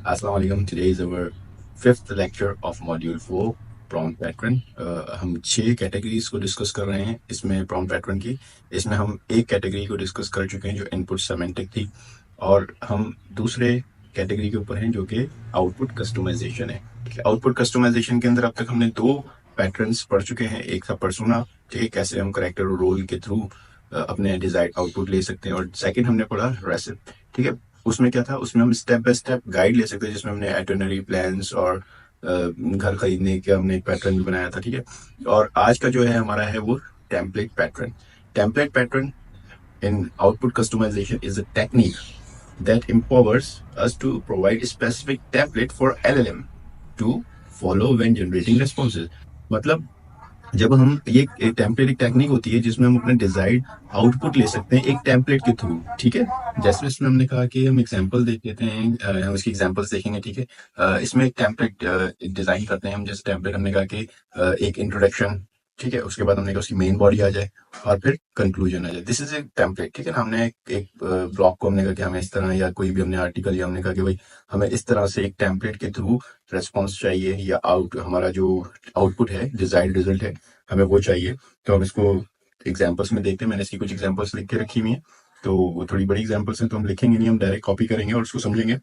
अस्सलाम वालेकुम। Today is our fifth lecture of module 4 prompt pattern। हम 6 कैटेगरीज को डिस्कस कर रहे हैं इसमें prompt pattern की। इसमें हम एक कैटेगरी को डिस्कस कर चुके हैं जो इनपुट सेमेंटिक थी, और हम दूसरे कैटेगरी के ऊपर हैं जो कि आउटपुट कस्टमाइजेशन है। आउटपुट कस्टमाइजेशन के अंदर अब तक हमने 2 पैटर्न्स पढ़ चुके हैं। एक था पर्सोना, ठीक है, कैसे हम करेक्टर और रोल के थ्रू अपने डिजायर्ड आउटपुट ले सकते हैं, और सेकंड हमने पढ़ा रेसिप, ठीक है। उसमें क्या था, उसमें हम स्टेप बाय स्टेप गाइड ले सकते हैं, जिसमें हमने आइटिनरी प्लान्स और घर खरीदने का हमने एक पैटर्न भी बनाया था, ठीक है। और आज का जो है हमारा है वो template pattern. Template pattern in output customization is a technique that empowers us to provide a specific template for LLM to follow when generating responses। मतलब जब हम ये एक टेम्पलेट एक टेक्निक होती है जिसमें हम अपने डिजायर्ड आउटपुट ले सकते हैं एक टेम्पलेट के थ्रू, ठीक है। जैसे इसमें हमने कहा कि हम एग्जांपल देख लेते हैं, हम इसकी एग्जांपल्स देखेंगे, ठीक है। इसमें एक टेम्पलेट डिजाइन करते हैं हम। जैसे टेम्पलेट हमने कहा कि एक इंट्रोडक्शन, ठीक है, उसके बाद हमने कहा उसकी मेन बॉडी आ जाए और फिर कंक्लूजन आ जाए। दिस इज ए टेम्पलेट, ठीक है ना। हमने एक ब्लॉग को हमने कहा कि हमें इस तरह, या कोई भी हमने आर्टिकल, या हमने कहा कि भाई हमें इस तरह से एक टेम्पलेट के थ्रू रेस्पॉन्स चाहिए, या हमारा जो आउटपुट है, डिजायर्ड रिजल्ट है, हमें वो चाहिए। तो हम इसको एग्जाम्पल्स में देखते हैं। मैंने इसकी कुछ एग्जाम्पल्स लिख के रखी हुई हैं, तो वो थोड़ी बड़ी एग्जाम्पल्स हैं तो हम लिखेंगे नहीं, हम डायरेक्ट कॉपी करेंगे और उसको समझेंगे।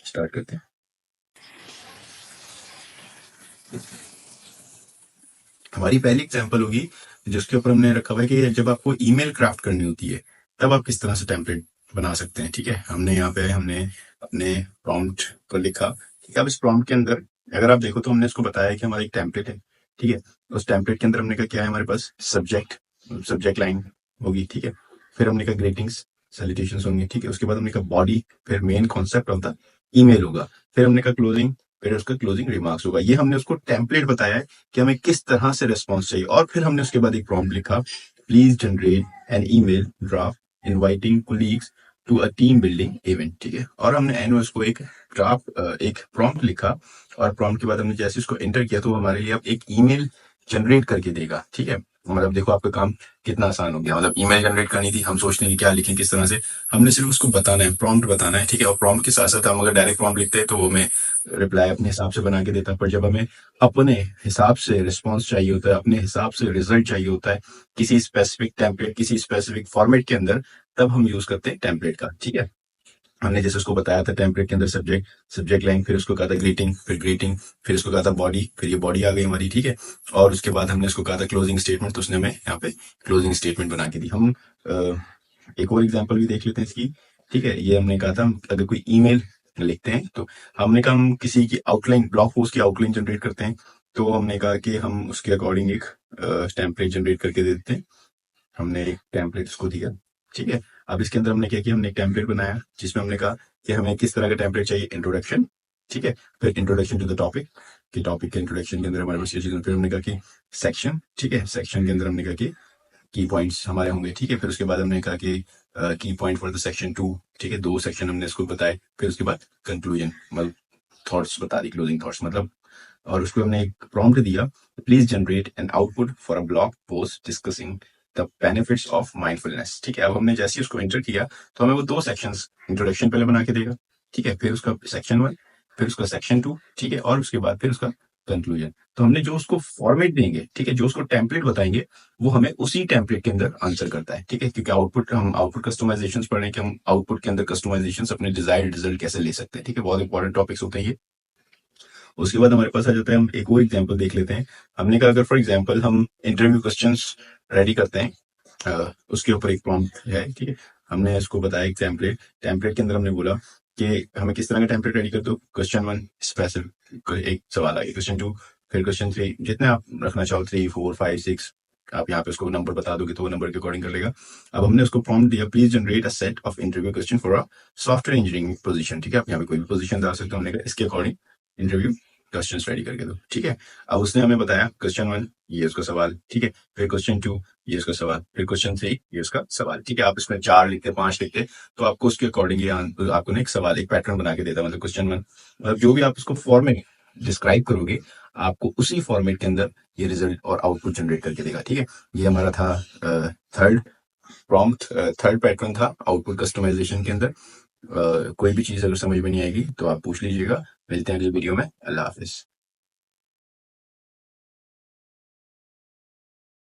स्टार्ट करते हैं। हमारी पहली एग्जाम्पल होगी जिसके ऊपर हमने रखा हुआ है कि जब आपको ईमेल क्राफ्ट करनी होती है तब आप किस तरह से टेम्पलेट बना सकते हैं, ठीक है। हमने यहाँ पे हमने अपने प्रॉम्प्ट को लिखा, ठीक है। अब इस प्रॉम्प्ट के अंदर अगर आप देखो तो हमने इसको बताया कि हमारा एक टेम्पलेट है, ठीक है। उस टेम्पलेट के अंदर हमने कहा क्या है, हमारे पास सब्जेक्ट लाइन होगी, ठीक है। फिर हमने कहा ग्रीटिंग्स सैल्यूटेशंस होंगे, ठीक है। उसके बाद हमने कहा बॉडी, फिर main concept of the email होगा, फिर हमने कहा क्लोजिंग, फिर उसका क्लोजिंग रिमार्क्स होगा। ये हमने उसको टेम्पलेट बताया है कि हमें किस तरह से रिस्पॉन्स चाहिए। और फिर हमने उसके बाद एक प्रॉम्प्ट लिखा, please generate an email draft inviting colleagues to a team building event, ठीक है। और हमने एनो उसको एक ड्राफ्ट एक प्रॉम्प्ट लिखा, और प्रॉम्प्ट के बाद हमने जैसे इसको एंटर किया तो वो हमारे लिए अब एक ईमेल जनरेट करके देगा, ठीक है। मतलब देखो आपका काम कितना आसान हो गया। मतलब ईमेल जनरेट करनी थी, हम सोचते हैं कि क्या लिखें, किस तरह से, हमने सिर्फ उसको बताना है, प्रॉम्प्ट बताना है, ठीक है। और प्रॉम्प्ट के साथ साथ हम अगर डायरेक्ट प्रॉम्प्ट लिखते हैं तो वो हमें रिप्लाई अपने हिसाब से बना के देता है। पर जब हमें अपने हिसाब से रिस्पॉन्स चाहिए होता है, अपने हिसाब से रिजल्ट चाहिए होता है किसी स्पेसिफिक टेम्पलेट, किसी स्पेसिफिक फॉर्मेट के अंदर, तब हम यूज करते हैं टेम्पलेट का, ठीक है। हमने जैसे उसको बताया था टेम्पलेट के अंदर सब्जेक्ट लाइन, फिर उसको कहा था ग्रीटिंग, फिर उसको कहा था बॉडी, फिर ये बॉडी आ गई हमारी, ठीक है। और उसके बाद हमने उसको कहा था क्लोजिंग स्टेटमेंट, तो उसने हमें यहाँ पे क्लोजिंग स्टेटमेंट बना के दी। हम एक और एग्जाम्पल भी देख लेते हैं इसकी, ठीक है। ये हमने कहा था अगर कोई ईमेल लिखते हैं तो हमने कहा हम किसी की आउटलाइन, ब्लॉग पोस्ट की आउटलाइन जनरेट करते हैं, तो हमने कहा कि हम उसके अकॉर्डिंग एक टेम्पलेट जनरेट करके दे देते हैं। हमने एक टेम्पलेट उसको दिया, ठीक है। अब इसके अंदर हमने क्या किया, हमने एक टेम्पलेट बनाया जिसमें हमने कहा कि हमें किस तरह का टेम्पलेट चाहिए, इंट्रोडक्शन, ठीक है। फिर इंट्रोडक्शन टू द टॉपिक, कि टॉपिक के इंट्रोडक्शन के अंदर हमारे पास ये चीज़, फिर हमने कहा कि सेक्शन, ठीक है। सेक्शन के अंदर हमने कहा कि की पॉइंट्स हमारे होंगे, ठीक है। फिर उसके बाद हमने कहा कि की पॉइंट फॉर द सेक्शन 2, ठीक है। 2 सेक्शन हमने इसको बताए। फिर उसके बाद कंक्लूजन, मतलब थॉट्स बता दी, क्लोजिंग थॉट्स मतलब। और उसको हमने एक प्रॉम्प्ट दिया, please generate an output for a blog post discussing the benefits of mindfulness, ठीक है। अब हमने जैसे ही उसको एंटर किया तो हमें वो 2 सेक्शंस, इंट्रोडक्शन पहले बना के देगा, ठीक है। फिर उसका सेक्शन 1, फिर उसका सेक्शन 2, ठीक है। और उसके बाद फिर उसका कंक्लूजन। तो हमने जो उसको फॉर्मेट देंगे, ठीक है, जो उसको टेम्पलेट बताएंगे, वो हमें उसी टेम्पलेट के अंदर आंसर करता है, ठीक है। क्योंकि हम आउटपुट कस्टमाइजेशन पढ़ रहे हैं कि हम आउटपुट के अंदर कस्टमाइजेशन अपने डिजायर्ड रिजल्ट कैसे ले सकते हैं, ठीक है। बहुत इंपॉर्टेंट टॉपिक्स होते हैं ये। उसके बाद हमारे पास आ जाता है, हम एक और एग्जाम्पल देख लेते हैं। हमने कहा अगर फॉर एग्जाम्पल हम इंटरव्यू क्वेश्चंस रेडी करते हैं, उसके ऊपर एक प्रॉम्प्ट है, ठीक है। हमने इसको बताया एक टेम्पलेट के अंदर हमने बोला कि हमें किस तरह का टेम्पलेट रेडी कर दो। क्वेश्चन 1 स्पेसिफिक एक सवाल आएगा, क्वेश्चन 2, फिर क्वेश्चन 3, जितने आप रखना चाहो, 3 4 5 6, आप यहाँ पे उसको नंबर बता दोगे तो वो नंबर के अकॉर्डिंग कर लेगा। अब हमने उसको प्रॉम्प्ट दिया, please generate a set of interview question for a software engineering position, ठीक है। आप यहाँ पे कोई भी पोजीशन डाल सकते हो। हमने कहा इसके अकॉर्डिंग इंटरव्यू क्वेश्चन रेडी करके दो, ठीक है। अब उसने हमें बताया क्वेश्चन 1 ये उसका सवाल, ठीक है। फिर क्वेश्चन 2 ये उसका सवाल, फिर क्वेश्चन 3 ये उसका सवाल, ठीक है। आप इसमें 4 लिखते, 5 लिखते, तो आपको उसके अकॉर्डिंग ये आपको ना एक सवाल, एक पैटर्न बना के देता है। मतलब क्वेश्चन 1, मतलब जो भी आप उसको फॉर्मेट डिस्क्राइब करोगे, आपको उसी फॉर्मेट के अंदर ये रिजल्ट और आउटपुट जनरेट करके देगा, ठीक है। ये हमारा था थर्ड प्रॉम्प्ट, थर्ड पैटर्न था आउटपुट कस्टमाइजेशन के अंदर। कोई भी चीज़ अगर समझ में नहीं आएगी तो आप पूछ लीजिएगा। मिलते हैं अगली वीडियो में। अल्लाह हाफ़िज़।